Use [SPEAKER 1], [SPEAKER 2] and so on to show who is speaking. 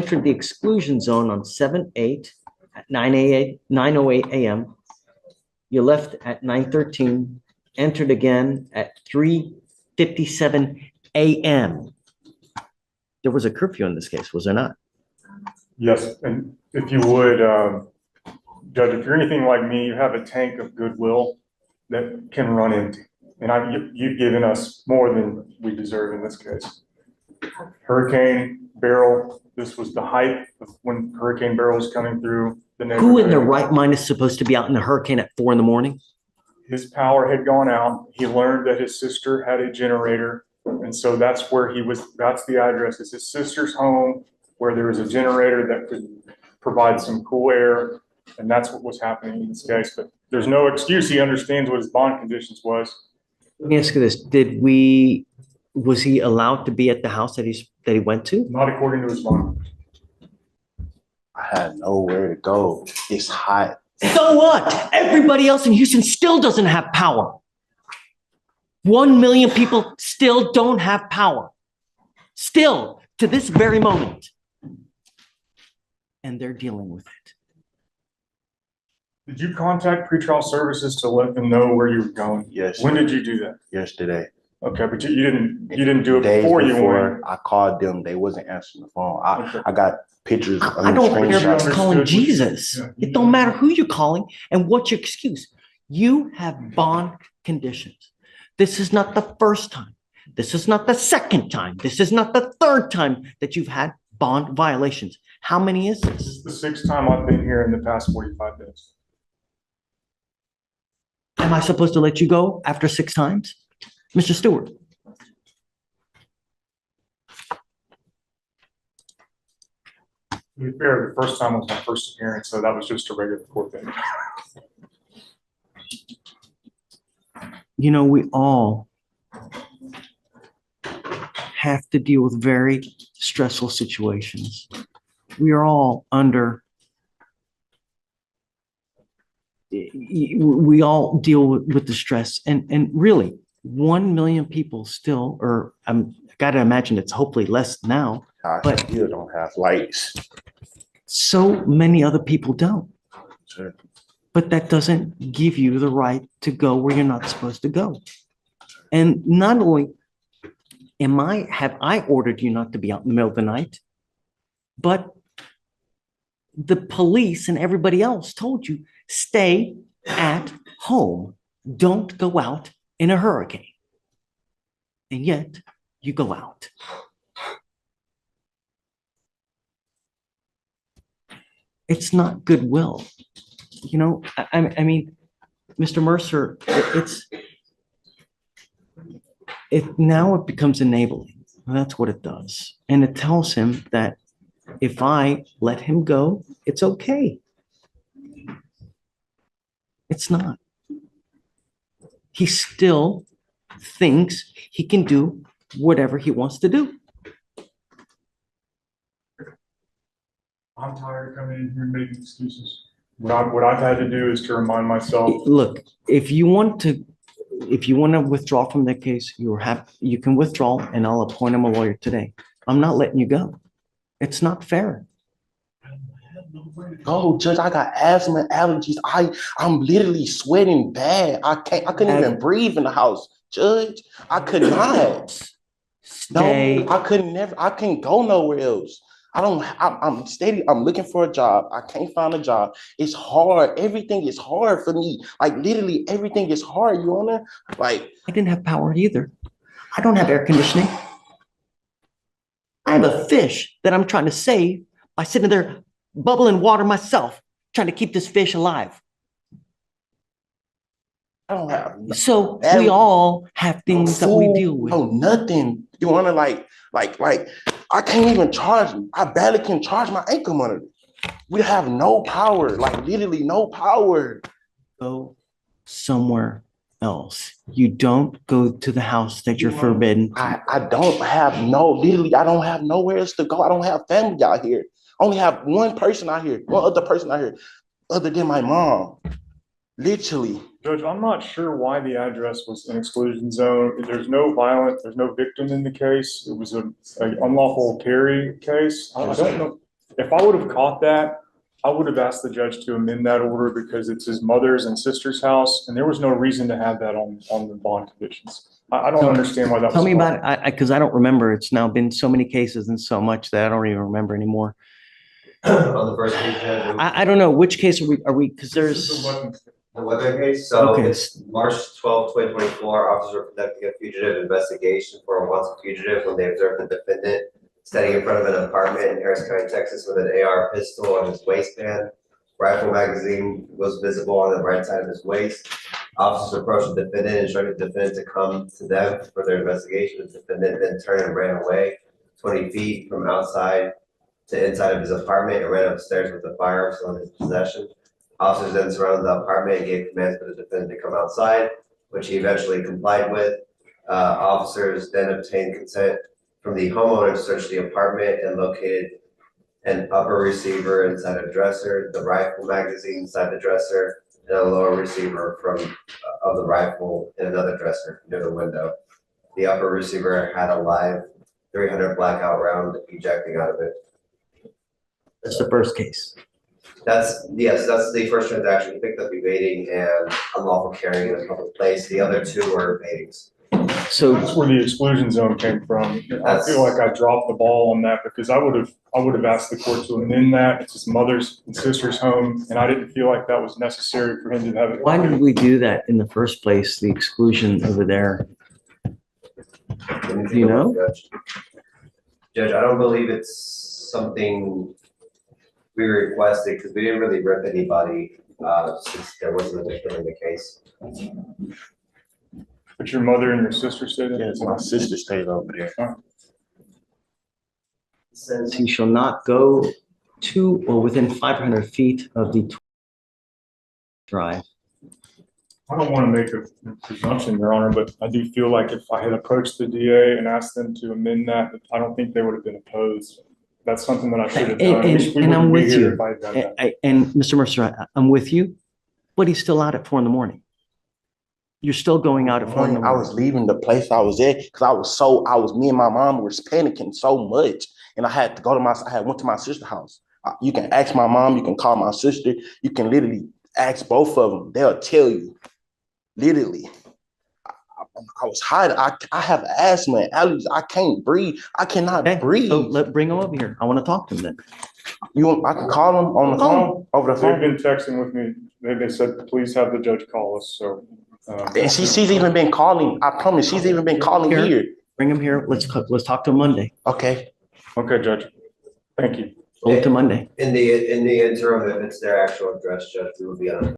[SPEAKER 1] entered the exclusion zone on 7/8 at 9:08 a.m. You left at 9:13, entered again at 3:57 a.m. There was a curfew in this case, was there not?
[SPEAKER 2] Yes, and if you would, Judge, if you're anything like me, you have a tank of goodwill that can run empty. And you've given us more than we deserve in this case. Hurricane Beryl, this was the height of when Hurricane Beryl was coming through the neighborhood.
[SPEAKER 1] Who in their right mind is supposed to be out in a hurricane at 4 a.m?
[SPEAKER 2] His power had gone out. He learned that his sister had a generator. And so that's where he was, that's the address. It's his sister's home where there was a generator that could provide some cool air. And that's what was happening in this case. But there's no excuse. He understands what his bond conditions was.
[SPEAKER 1] Let me ask you this. Was he allowed to be at the house that he went to?
[SPEAKER 2] Not according to his bond.
[SPEAKER 3] I had nowhere to go. It's hot.
[SPEAKER 1] So what? Everybody else in Houston still doesn't have power. 1 million people still don't have power. Still, to this very moment. And they're dealing with it.
[SPEAKER 2] Did you contact pretrial services to let them know where you were going?
[SPEAKER 3] Yes.
[SPEAKER 2] When did you do that?
[SPEAKER 3] Yesterday.
[SPEAKER 2] Okay, but you didn't do it
[SPEAKER 3] Days
[SPEAKER 2] before you went.
[SPEAKER 3] I called them. They wasn't answering the phone. I got pictures.
[SPEAKER 1] I don't care about calling Jesus.
[SPEAKER 2] Yeah.
[SPEAKER 1] It don't matter who you're calling and what's your excuse. You have bond conditions. This is not the first time. This is not the second time. This is not the third time that you've had bond violations. How many is
[SPEAKER 2] This
[SPEAKER 1] this?
[SPEAKER 2] is the sixth time I've been here in the past 45 days.
[SPEAKER 1] Am I supposed to let you go after 6 times? Mr. Stewart.
[SPEAKER 2] To be fair, the first time was my first appearance, so that was just a regular court date.
[SPEAKER 1] You know, we all have to deal with very stressful situations. We are all under, we all deal with the stress, and really 1 million people still, or I gotta imagine it's hopefully less now, but
[SPEAKER 3] you don't have lights.
[SPEAKER 1] so many other people don't.
[SPEAKER 3] Sure.
[SPEAKER 1] But that doesn't give you the right to go where you're not supposed to go. And not only have I ordered you not to be out in the middle of the night, but the police and everybody else told you, stay at home. Don't go out in a hurricane. And yet you go out. It's not goodwill. You know, I mean, Mr. Mercer, now it becomes enabling. That's what it does. And it tells him that if I let him go, it's okay. It's not. He still thinks he can do whatever he wants to do.
[SPEAKER 2] I'm tired of coming in here and making excuses. What I've had to do is to remind myself.
[SPEAKER 1] Look, if you want to withdraw from that case, you can withdraw, and I'll appoint him a lawyer today. I'm not letting you go. It's not fair.
[SPEAKER 3] Oh, Judge, I got asthma allergies. I'm literally sweating bad. I couldn't even breathe in the house. Judge, I could not.
[SPEAKER 1] Stay.
[SPEAKER 3] No, I couldn't go nowhere else. I'm steady. I'm looking for a job. I can't find a job. It's hard. Everything is hard for me. Like literally everything is hard, Your Honor. Like
[SPEAKER 1] I didn't have power either. I don't have air conditioning. I have a fish that I'm trying to save by sitting there bubbling water myself, trying to keep this fish alive.
[SPEAKER 3] I don't have.
[SPEAKER 1] So we all have things that we deal with.
[SPEAKER 3] Oh, nothing. Your Honor, like I can't even charge. I barely can charge my ankle monitor. We have no power, like literally no power.
[SPEAKER 1] Go somewhere else. You don't go to the house that you're forbidden.
[SPEAKER 3] I don't have literally, I don't have nowhere else to go. I don't have family out here. I only have one person out here, one other person out here, other than my mom. Literally.
[SPEAKER 2] Judge, I'm not sure why the address was an exclusion zone. There's no victim in the case. It was an unlawful carry case. I don't know. if I would have caught that, I would have asked the judge to amend that order because it's his mother's and sister's house, and there was no reason to have that on the bond conditions. I don't understand why that was.
[SPEAKER 1] Tell me
[SPEAKER 2] caught.
[SPEAKER 1] about it, because I don't remember. It's now been so many cases and so much that I don't even remember anymore.
[SPEAKER 4] On the first case, Judge,
[SPEAKER 1] I don't know, which case are we, because
[SPEAKER 2] This is
[SPEAKER 1] there's,
[SPEAKER 2] the weapon.
[SPEAKER 4] the weapon case, so
[SPEAKER 1] Okay.
[SPEAKER 4] it's March 12th, 2024. Officers were conducting a fugitive investigation for a wanted fugitive when they observed the defendant standing in front of an apartment in Harris County, Texas, with an AR pistol on his waistband. Rifle magazine was visible on the right side of his waist. Officers approached the defendant and instructed the defendant to come to them for their investigation. The defendant then turned and ran away 20 feet from outside to inside of his apartment and ran upstairs with the firearm still in his possession. Officers then surrounded the apartment and gave commands for the defendant to come outside, which he eventually complied with. Officers then obtained consent from the homeowner to search the apartment and located an upper receiver inside a dresser, the rifle magazine inside the dresser, and a lower receiver of the rifle in another dresser near the window. The upper receiver had a live 300 blackout round ejecting out of it.
[SPEAKER 1] that's the first case.
[SPEAKER 4] That's the first transaction. He picked up evading and unlawful carrying in a public place. The other two were evadings.
[SPEAKER 1] So
[SPEAKER 2] That's where the exclusion zone came from. I feel like I dropped the ball on that because I would have asked the court to amend that. It's his mother's and sister's home, and I didn't feel like that was necessary for him to have it.
[SPEAKER 1] why did we do that in the first place, the exclusion over there?
[SPEAKER 4] Let me take
[SPEAKER 1] You
[SPEAKER 4] a look,
[SPEAKER 1] know?
[SPEAKER 4] Judge, I don't believe it's something we requested because we didn't really rip anybody since there wasn't a victim in the case.
[SPEAKER 2] But your mother and your sister said it?
[SPEAKER 3] Yes, my sister stayed over there.
[SPEAKER 4] Since
[SPEAKER 1] He shall not go to or within 500 feet of the drive.
[SPEAKER 2] I don't want to make a presumption, Your Honor, but I do feel like if I had approached the DA and asked them to amend that, I don't think they would have been opposed. That's something that I should have done.
[SPEAKER 1] And I'm with you.
[SPEAKER 2] If I had done that.
[SPEAKER 1] And Mr. Mercer, I'm with you, but he's still out at 4 a.m. You're still going out at 4 a.m.
[SPEAKER 3] I was leaving the place I was at because me and my mom were panicking so much. And I had to go to went to my sister's house. You can ask my mom, you can call my sister, you can literally ask both of them. They'll tell you, literally. I was hiding. I have asthma and allergies. I can't breathe. I cannot breathe.
[SPEAKER 1] So bring him over here. I want to talk to him then.
[SPEAKER 3] I can call them on the phone, over the
[SPEAKER 2] They've
[SPEAKER 3] phone.
[SPEAKER 2] been texting with me. They said, please have the judge call us, so.
[SPEAKER 3] And she's even been calling. I promise she's even been calling here.
[SPEAKER 1] Bring him here. Let's talk to him Monday.
[SPEAKER 3] Okay.
[SPEAKER 2] Okay, Judge. Thank you.
[SPEAKER 1] Hold to Monday.
[SPEAKER 4] in the interim, if it's their actual address, Judge, we will be on.